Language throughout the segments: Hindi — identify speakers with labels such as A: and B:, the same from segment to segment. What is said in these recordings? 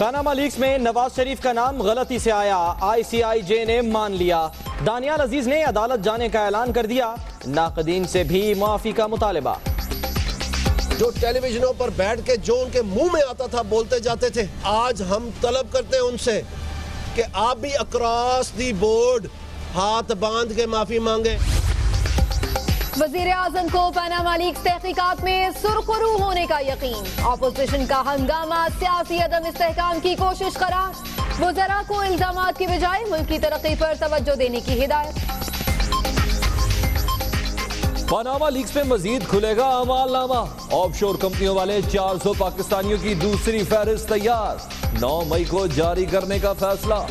A: पनामा लीक्स में नवाज शरीफ का नाम गलती से आया, ICIJ ने मान लिया। दानियाल अजीज ने अदालत जाने का ऐलान कर दिया, नाक़दीन से भी मुआफी का मुतालबा।
B: जो टेलीविजनों पर बैठ के जो उनके मुंह में आता था बोलते जाते थे, आज हम तलब करते हैं उनसे कि आप भी अक्रॉस दी बोर्ड हाथ बांध के माफी मांगे।
C: वजीर आजम को पनामा लीक्स तहकीकात में सुरखरू होने का यकीन। ऑपोजिशन का हंगामा सियासी अदम इस्तेहकाम की कोशिश करार। वज़रा को इल्जामात की बजाय मुल्क की तरक्की पर तवज्जो देने की हिदायत।
D: पनामा लीक्स में मजीद खुलेगा अमालनामा। ऑफशोर कंपनियों वाले 400 पाकिस्तानियों की दूसरी फहरिस्त तैयार, 9 मई को जारी करने का फैसला।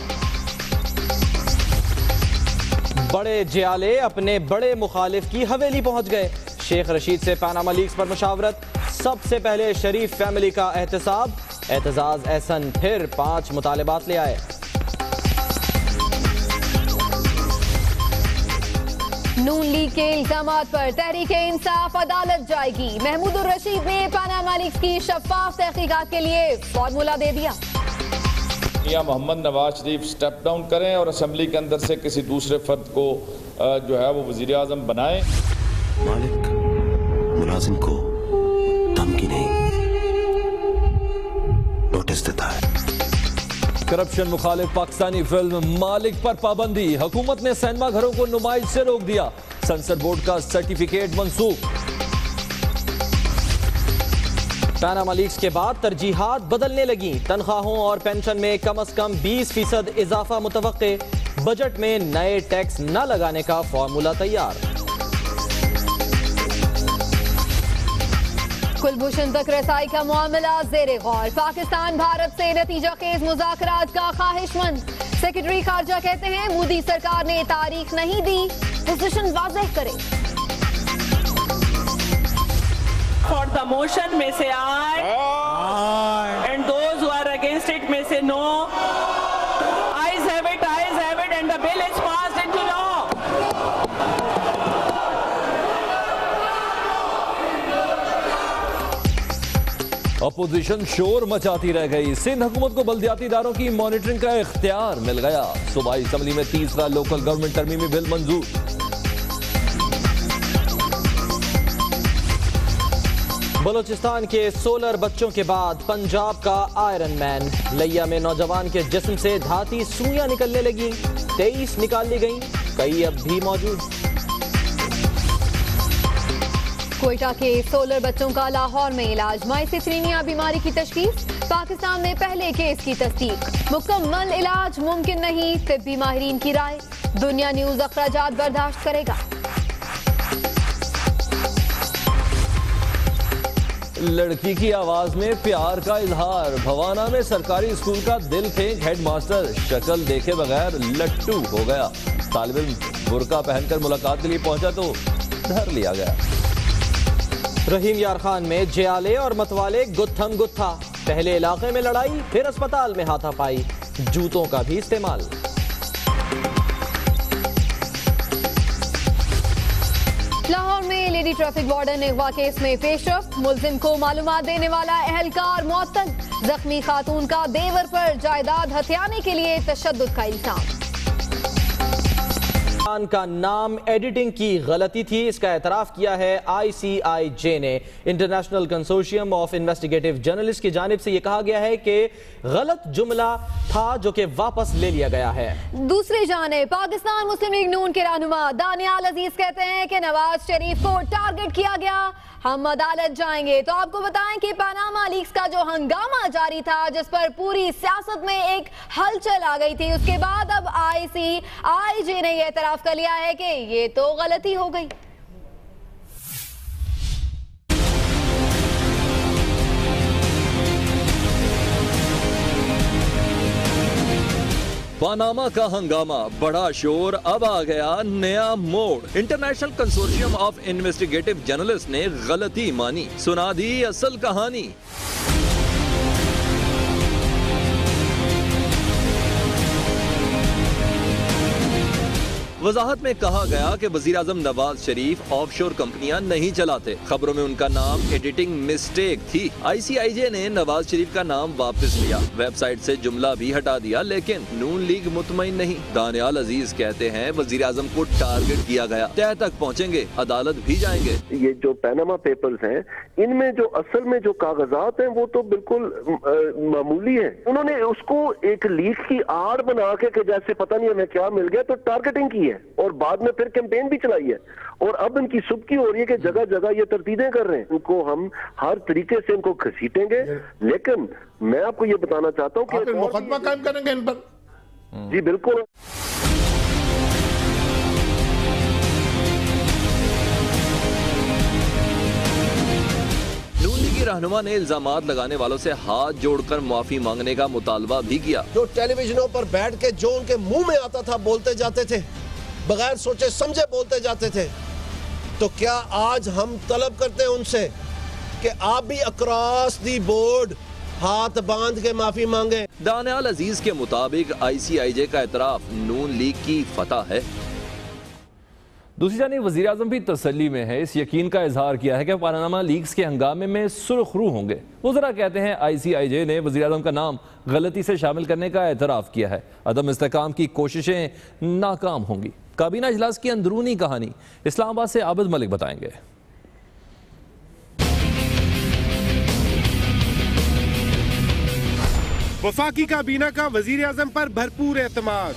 D: बड़े जियाले अपने बड़े मुखालिफ की हवेली पहुंच गए। शेख रशीद से पनामा लीक्स पर मुशावरत। सबसे पहले शरीफ फैमिली का एहतसाब। एतजाज एहसन फिर 5 मुतालिबात ले आए।
C: नून लीग के इल्जामात पर तहरीके इंसाफ अदालत जाएगी। महमूदुर रशीद ने पनामा लीक्स की शफाफ तहकीकात के लिए फॉर्मूला दे दिया।
E: या मोहम्मद नवाज शरीफ स्टेप डाउन करें और असेंबली के अंदर से किसी दूसरे फर्द को जो है वो वजीर आजम बनाए।
F: मालिक मुलाजिम को धमकी नहीं, नोटिस देता है।
D: करप्शन मुखालिफ पाकिस्तानी फिल्म मालिक पर पाबंदी। हुकूमत ने सिनेमा घरों को नुमाइश से रोक दिया। सेंसर बोर्ड का सर्टिफिकेट मंसूख। पनामा लीक्स के बाद तरजीहात बदलने लगी। तनख्वाहों और पेंशन में कम से कम 20% इजाफा मुतवक्के। बजट में नए टैक्स न लगाने का फॉर्मूला तैयार।
C: कुलभूषण तक रसाई का मामला ज़ेरे गौर। पाकिस्तान भारत से नतीजा खेज मुज़ाकरात का ख्वाहिशमंद। सेक्रेटरी खारजा कहते हैं मोदी सरकार ने तारीख नहीं दी, पोजीशन वाज़ेह करे।
G: For the motion में से aye and those who are against it में से no. Ayes have it and the bill is passed into law.
D: Opposition शोर मचाती रह गई। सिंध हुकूमत को बल्दियाती इदारों की मॉनिटरिंग का इख्तियार मिल गया। सूबाई असम्बली में तीसरा लोकल गवर्नमेंट तरमीमी बिल मंजूर।
A: बलोचिस्तान के 16 बच्चों के बाद पंजाब का आयरन मैन। लिया में नौजवान के जिस्म से धाती सुइयां निकलने लगी। 23 निकाल ली गईं, कई अब भी मौजूद।
C: कोयटा के 16 बच्चों का लाहौर में इलाज। माइसिथ्रीनिया बीमारी की तशखीस। पाकिस्तान में पहले केस की तस्दीक। मुकम्मल इलाज मुमकिन नहीं, तिब्बी माहिरीन की राय। दुनिया न्यूज अखराजात बर्दाश्त करेगा।
D: लड़की की आवाज में प्यार का इजहार। भवाना में सरकारी स्कूल का दिल फेंक हेडमास्टर शक्ल देखे बगैर लट्टू हो गया। तालिब इल्म बुर्का पहनकर मुलाकात के लिए पहुंचा तो धर लिया गया।
A: रहीम यार खान में जियाले और मतवाले गुत्थम गुत्था। पहले इलाके में लड़ाई, फिर अस्पताल में हाथापाई। जूतों का भी इस्तेमाल।
C: लाहौर में लेडी ट्रैफिक वार्डन अगवा केस में पेशरफ। मुलजिम को मालूमात देने वाला एहलकार मुअत्तल। जख्मी खातून का देवर पर जायदाद हथियाने के लिए तशद्दुद का इल्जाम।
A: का नाम एडिटिंग की गलती थी, इसका एतराफ किया है ICIJ ने। International consortium of investigative journalist की जानिब से यह कहा गया है कि गलत जुमला था जो कि वापस ले लिया गया है।
C: दूसरी जानिब पाकिस्तान मुस्लिम लीग नून के रहनुमा दानियाल अजीज कहते हैं कि नवाज शरीफ को टारगेट किया गया, हम अदालत जाएंगे। तो आपको बताएं कि पनामा लीक्स का जो हंगामा जारी था, जिस पर पूरी सियासत में एक हलचल आ गई थी, उसके बाद अब ICIJ ने यह एतराफ कर लिया है कि ये तो गलती हो गई।
D: पनामा का हंगामा, बड़ा शोर, अब आ गया नया मोड़। International consortium of investigative journalist ने गलती मानी, सुना दी असल कहानी। वजाहत में कहा गया कि वजीर आजम नवाज शरीफ ऑफशोर कंपनियां नहीं चलाते। खबरों में उनका नाम एडिटिंग मिस्टेक थी। ICIJ ने नवाज शरीफ का नाम वापस लिया, वेबसाइट से जुमला भी हटा दिया, लेकिन नून लीग मुतमईन नहीं। दानियाल अजीज कहते हैं वजीर आजम को टारगेट किया गया, तह तक पहुँचेंगे, अदालत भी जाएंगे।
F: ये जो पैनामा पेपर्स हैं, इनमें जो असल में जो कागजात हैं वो तो बिल्कुल मामूली है। उन्होंने उसको एक लीक की आड़ बना के कि जैसे पता नहीं हमें क्या मिल गया, तो टारगेटिंग की है और बाद में फिर कैंपेन भी चलाई है। और अब इनकी सुबकी हो रही है कि जगह जगह ये तरतीदें कर रहे हैं। इनको हम हर तरीके से इनको घसीटेंगे, लेकिन मैं आपको ये बताना चाहता हूँ कि
H: मुकदमा कायम करेंगे इन पर।
F: जी बिल्कुल।
D: रहनुमा ने इल्जामात लगाने वालों से हाथ जोड़कर माफी मांगने का मुतालबा भी किया।
B: जो टेलीविजनों पर बैठ के जो उनके मुंह में आता था बोलते जाते थे, बगैर सोचे समझे बोलते जाते थे, तो क्या आज हम तलब करते हैं उनसे कि आप भी अक्रॉस दी बोर्ड हाथ बांध के माफी मांगे।
D: दानियाल अजीज के मुताबिक ICIJ का एतराफ नून लीग की फतह है। दूसरी जानिब वज़ीर आज़म भी तसल्ली में है, इस यकीन का इजहार किया है कि पानामा लीक्स के हंगामे में सुरखरू होंगे। वज़रा कहते हैं ICIJ ने वज़ीर आज़म का नाम गलती से शामिल करने का एतराफ़ किया है। अदम इस्तेकाम की कोशिशें नाकाम होंगी। काबीना इजलास की अंदरूनी कहानी इस्लामाबाद से आबिद मलिक बताएंगे।
I: वफाकी काबीना का वज़ीर आज़म पर भरपूर एतमाद।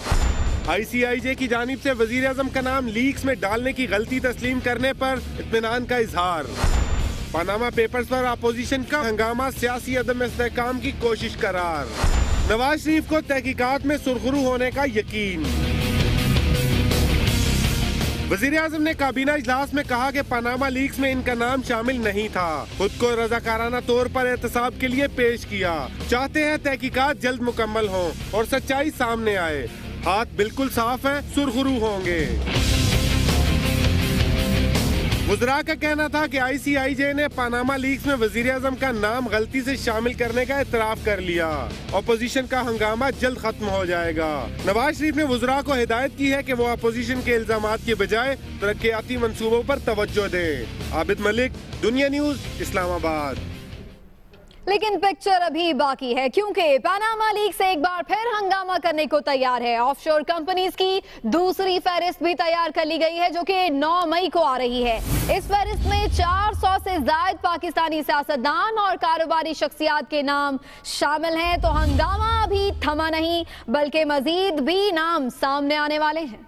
I: ICIJ की जानिब से वजीर आज़म का नाम लीक्स में डालने की गलती तस्लीम करने पर इत्मीनान का इजहार। पनामा पेपर्स पर अपोजिशन का हंगामा सियासी अदम इस्तेहकाम की कोशिश करार। नवाज शरीफ को तहकीकात में सुरखरू होने का यकीन। वजीर आज़म ने काबीना इजलास में कहा कि पनामा लीक्स में इनका नाम शामिल नहीं था। खुद को रजाकाराना तौर पर एहतसाब के लिए पेश किया। चाहते हैं तहकीकात जल्द मुकम्मल हो और सच्चाई सामने आए। हाथ बिल्कुल साफ है, सुरखरू होंगे। वज़रा का कहना था कि ICIJ ने पनामा लीक्स में वजीर आज़म का नाम गलती से शामिल करने का इतराफ कर लिया। अपोजिशन का हंगामा जल्द खत्म हो जाएगा। नवाज शरीफ ने वज़रा को हिदायत की है कि वो अपोजिशन के इल्जामात की बजाय तरक्याती मंसूबों पर तवज्जो दें। आबिद मलिक, दुनिया न्यूज़, इस्लामाबाद।
C: लेकिन पिक्चर अभी बाकी है, क्योंकि पनामा लीक्स एक बार फिर हंगामा करने को तैयार है। ऑफशोर कंपनीज की दूसरी फहरिस्त भी तैयार कर ली गई है, जो कि 9 मई को आ रही है। इस फहरिस्त में 400 से ज्यादा पाकिस्तानी सियासतदान और कारोबारी शख्सियात के नाम शामिल हैं। तो हंगामा अभी थमा नहीं, बल्कि मजीद भी नाम सामने आने वाले हैं।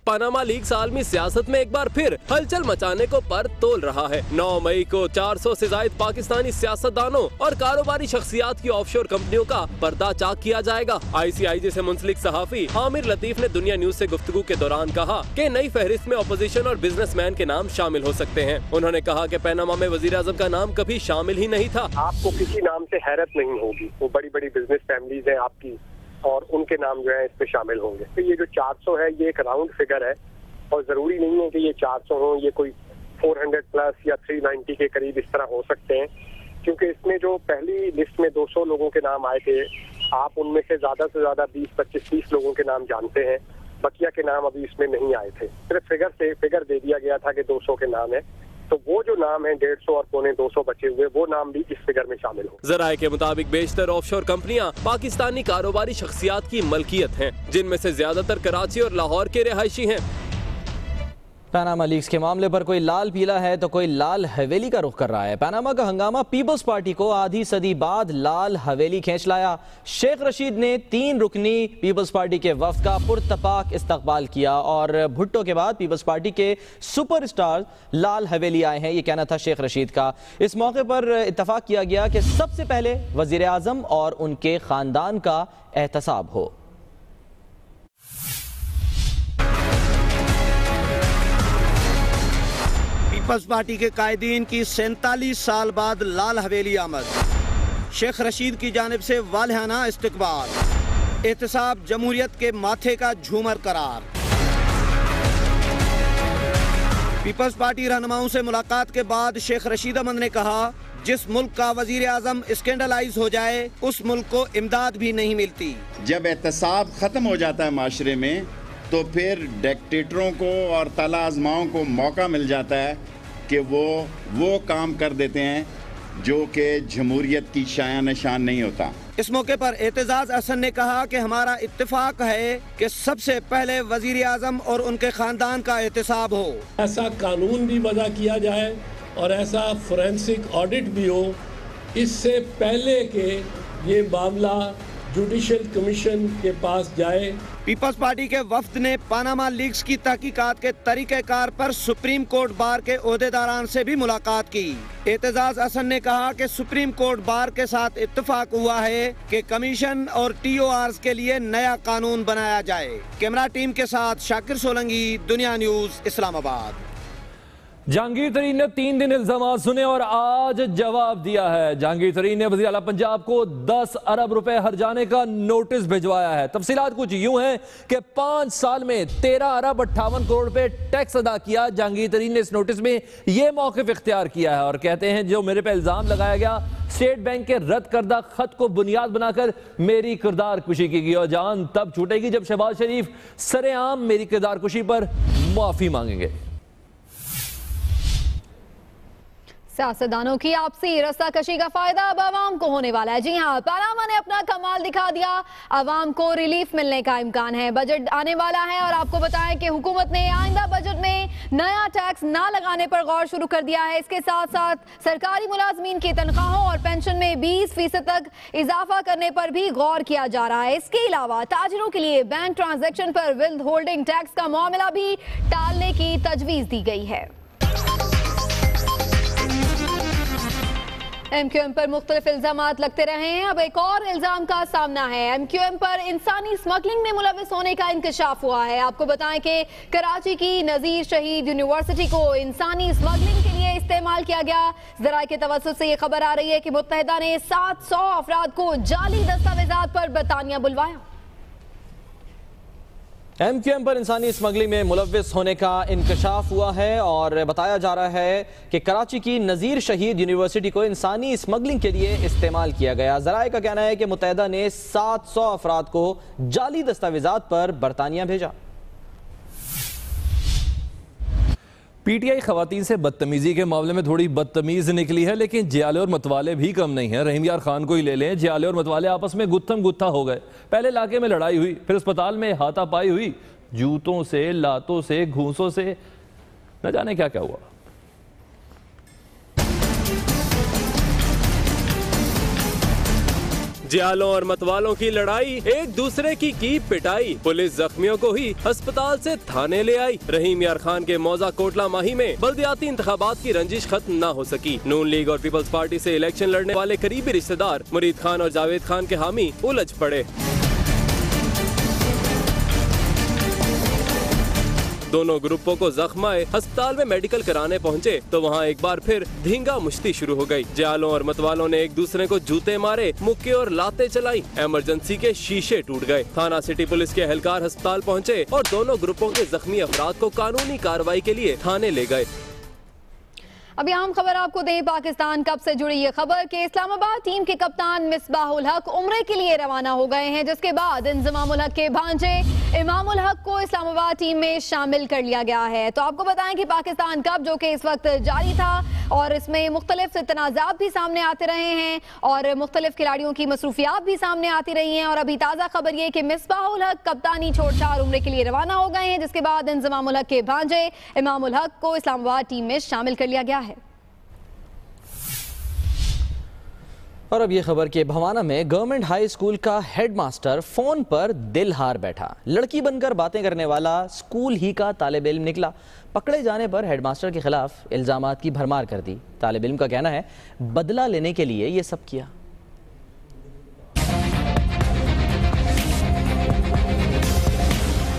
J: पनामा लीक्स आलमी सियासत में एक बार फिर हलचल मचाने को पर तोल रहा है। 9 मई को 400 से ज्यादा पाकिस्तानी सियासतदानों और कारोबारी शख्सियात की ऑफशोर कंपनियों का पर्दाचाक किया जाएगा। ICIJ से मुंसलिक सहाफी आमिर लतीफ ने दुनिया न्यूज से गुफ्तगू के दौरान कहा कि नई फहरिस्त में अपोजिशन और बिजनेसमैन के नाम शामिल हो सकते हैं। उन्होंने कहा कि पनामा में वजीर आज़म का नाम कभी शामिल ही नहीं था।
K: आपको किसी नाम से हैरत नहीं होगी, वो बड़ी बड़ी बिजनेस फैमिलीज हैं आपकी, और उनके नाम जो है इसमें शामिल होंगे। तो ये जो 400 है ये एक राउंड फिगर है, और जरूरी नहीं है कि ये 400 हो, ये कोई 400 प्लस या 390 के करीब इस तरह हो सकते हैं, क्योंकि इसमें जो पहली लिस्ट में 200 लोगों के नाम आए थे, आप उनमें से ज्यादा 20-25-30 लोगों के नाम जानते हैं। बकिया के नाम अभी इसमें नहीं आए थे, सिर्फ फिगर दे दिया गया था कि 200 के नाम है। तो वो जो नाम है 150 और 250 बचे हुए, वो नाम भी इस फिगर में शामिल हो।
J: ज़राए के मुताबिक बेशतर ऑफशोर कंपनियां पाकिस्तानी कारोबारी शख्सियात की मलकियत हैं, जिनमें से ज्यादातर कराची और लाहौर के रिहायशी हैं।
A: पनामा लीक्स के मामले पर कोई लाल पीला है तो कोई लाल हवेली का रुख कर रहा है। पनामा का हंगामा पीपल्स पार्टी को आधी सदी बाद लाल हवेली खींच लाया। शेख रशीद ने 3 रुकनी पीपल्स पार्टी के वफ्द का पुरतपाक इस्तकबाल किया और भुट्टो के बाद पीपल्स पार्टी के सुपरस्टार लाल हवेली आए हैं, ये कहना था शेख रशीद का। इस मौके पर इत्तफाक किया गया कि सबसे पहले वजीर आजम और उनके खानदान का एहतसाब हो।
L: पीपल्स पार्टी के कायदीन की 47 साल बाद लाल हवेली आमद। शेख रशीद की जानिब से वालिहाना इस्तकबाल। एहतसाब जमहूरियत के माथे का झूमर करार। पीपल्स पार्टी रहनुमाओं से मुलाकात के बाद शेख रशीद अहमद ने कहा, जिस मुल्क का वजीर आजम स्कैंडलाइज हो जाए उस मुल्क को इमदाद भी नहीं मिलती।
H: जब एहतसाब खत्म हो जाता है माशरे में तो फिर डिक्टेटरों को और तला आजमाओं को मौका मिल जाता है कि वो काम कर देते हैं जो कि जमहूरियत की शान निशान नहीं होता।
L: इस मौके पर एतजाज हसन ने कहा कि हमारा इत्तेफाक है कि सबसे पहले वजीर आजम और उनके खानदान का एहतसाब हो।
M: ऐसा कानून भी वज़ा किया जाए और ऐसा फोरेंसिक ऑडिट भी हो, इससे पहले कि ये मामला जुडिशल कमीशन के पास जाए।
L: पीपल्स पार्टी के वफ्द ने पानामा लीक्स की तहकीकात के तरीक़ेकार पर सुप्रीम कोर्ट बार के ओहदेदारान से भी मुलाकात की। एतजाज हसन ने कहा कि सुप्रीम कोर्ट बार के साथ इत्तेफाक हुआ है कि कमीशन और TORs के लिए नया कानून बनाया जाए। कैमरा टीम के साथ शाकिर सोलंगी, दुनिया न्यूज, इस्लामाबाद।
D: जहांगीर तरीन ने 3 दिन इल्जाम सुने और आज जवाब दिया है। जहांगीर तरीन ने वज़ीर आला पंजाब को 10 अरब रुपए हर्जाने का नोटिस भिजवाया है। तफसीलात कुछ यूं हैं कि 5 साल में 13 अरब 58 करोड़ रुपए टैक्स अदा किया। जहांगीर तरीन ने इस नोटिस में यह मौक़िफ़ इख्तियार किया है और कहते हैं जो मेरे पे इल्जाम लगाया गया स्टेट बैंक के रद्द करदा खत को बुनियाद बनाकर मेरी किरदार कुशी की गई और जान तब छूटेगी जब शहबाज शरीफ सरेआम मेरी किरदार कुशी पर माफी मांगेंगे।
C: सियासतदानों की आपसी रस्साकशी का फायदा अब आवाम को होने वाला है। जी हाँ, पानामा ने अपना कमाल दिखा दिया। आवाम को रिलीफ मिलने का इम्कान है। बजट आने वाला है और आपको बताएं कि हुकूमत ने आइंदा बजट में नया टैक्स ना लगाने पर गौर शुरू कर दिया है। इसके साथ साथ सरकारी मुलाजमीन की तनख्वाहों और पेंशन में 20% तक इजाफा करने पर भी गौर किया जा रहा है। इसके अलावा ताजिरों के लिए बैंक ट्रांजैक्शन पर विल्ड होल्डिंग टैक्स का मामला भी टालने की तजवीज दी गई है। MQM पर मुख्तलिफ इल्जामात लगते रहे हैं। अब एक और इल्जाम का सामना है। MQM पर इंसानी स्मगलिंग में मुलविस होने का इंकशाफ हुआ है। आपको बताएं कि कराची की नज़ीर शहीद यूनिवर्सिटी को इंसानी स्मगलिंग के लिए इस्तेमाल किया गया। ज़राए के तवस्सुत से ये खबर आ रही है कि मुत्तहिदा ने 700 अफराद को जाली दस्तावेजात पर बरतानिया बुलवाया।
A: MQM पर इंसानी स्मगलिंग में मुलविस होने का इंकशाफ हुआ है और बताया जा रहा है कि कराची की नज़ीर शहीद यूनिवर्सिटी को इंसानी स्मगलिंग के लिए इस्तेमाल किया गया। ज़राए का कहना है कि मुत्तहिदा ने 700 अफराद को जाली दस्तावेजात पर बरतानिया भेजा।
D: PTI खवातीन से बदतमीजी के मामले में थोड़ी बदतमीज निकली है, लेकिन जियाले और मतवाले भी कम नहीं है। रहीम यार खान को ही ले लें, जियाले और मतवाले आपस में गुत्थम गुत्था हो गए। पहले इलाके में लड़ाई हुई, फिर अस्पताल में हाथापाई हुई, जूतों से, लातों से, घूंसों से, न जाने क्या क्या हुआ।
J: जियालों और मतवालों की लड़ाई, एक दूसरे की पिटाई, पुलिस जख्मियों को ही अस्पताल से थाने ले आई। रहीम यार खान के मौजा कोटला माही में बल्दियाती इंतखाबात की रंजिश खत्म न हो सकी। नून लीग और पीपल्स पार्टी से इलेक्शन लड़ने वाले करीबी रिश्तेदार मुरीद खान और जावेद खान के हामी उलझ पड़े। दोनों ग्रुपों को जख्म आए, अस्पताल में मेडिकल कराने पहुंचे तो वहां एक बार फिर धींगा मुश्ती शुरू हो गई। जियालों और मतवालों ने एक दूसरे को जूते मारे, मुक्के और लातें चलाई। इमरजेंसी के शीशे टूट गए। थाना सिटी पुलिस के एहलकार अस्पताल पहुंचे और दोनों ग्रुपों के जख्मी अफराद को कानूनी कार्रवाई के लिए थाने ले गए।
C: अभी अहम खबर आपको दें, पाकिस्तान कप से जुड़ी ये खबर कि इस्लामाबाद टीम के कप्तान मिसबाहुल हक उम्रे के लिए रवाना हो गए हैं, जिसके बाद इंजमामुल हक के भांजे इमामुल हक को इस्लामाबाद टीम में शामिल कर लिया गया है। तो आपको बताएं कि पाकिस्तान कप जो कि इस वक्त जारी था और इसमें मुख्तलिफ तनाज़ात भी सामने आते रहे हैं और मुख्तलिफ खिलाड़ियों की मसरूफियात भी सामने आती रही हैं। और अभी ताज़ा खबर ये कि मिसबाहुल हक कप्तानी छोड़छाड़ उम्रे के लिए रवाना हो गए हैं, जिसके बाद इंजमामुल हक के भांजे इमामुल हक को इस्लामाबाद टीम में शामिल कर लिया गया है।
A: और अब ये खबर कि भवाना में गवर्नमेंट हाई स्कूल का हेडमास्टर फोन पर दिल हार बैठा। लड़की बनकर बातें करने वाला स्कूल ही का तालिब इल्म निकला। पकड़े जाने पर हेडमास्टर के खिलाफ इल्जामात की भरमार कर दी। तालिब इल्म का कहना है बदला लेने के लिए ये सब किया।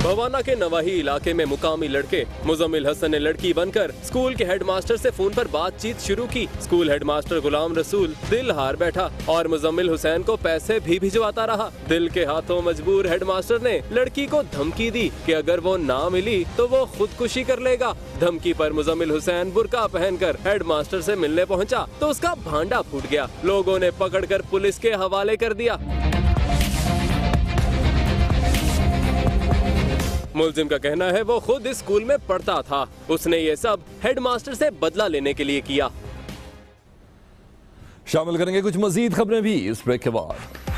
J: भवाना के नवाही इलाके में मुकामी लड़के मुजम्मिल हसन ने लड़की बनकर स्कूल के हेडमास्टर से फोन पर बातचीत शुरू की। स्कूल हेडमास्टर गुलाम रसूल दिल हार बैठा और मुजम्मिल हुसैन को पैसे भी भिजवाता रहा। दिल के हाथों मजबूर हेडमास्टर ने लड़की को धमकी दी कि अगर वो ना मिली तो वो खुदकुशी कर लेगा। धमकी पर मुजम्मिल हुसैन बुर्का पहनकर हेडमास्टर से मिलने पहुंचा तो उसका भांडा फूट गया। लोगों ने पकड़कर पुलिस के हवाले कर दिया। मुलजिम का कहना है वो खुद इस स्कूल में पढ़ता था। उसने ये सब हेडमास्टर से बदला लेने के लिए किया।
D: शामिल करेंगे कुछ मजीद खबरें भी इस ब्रेक के बाद।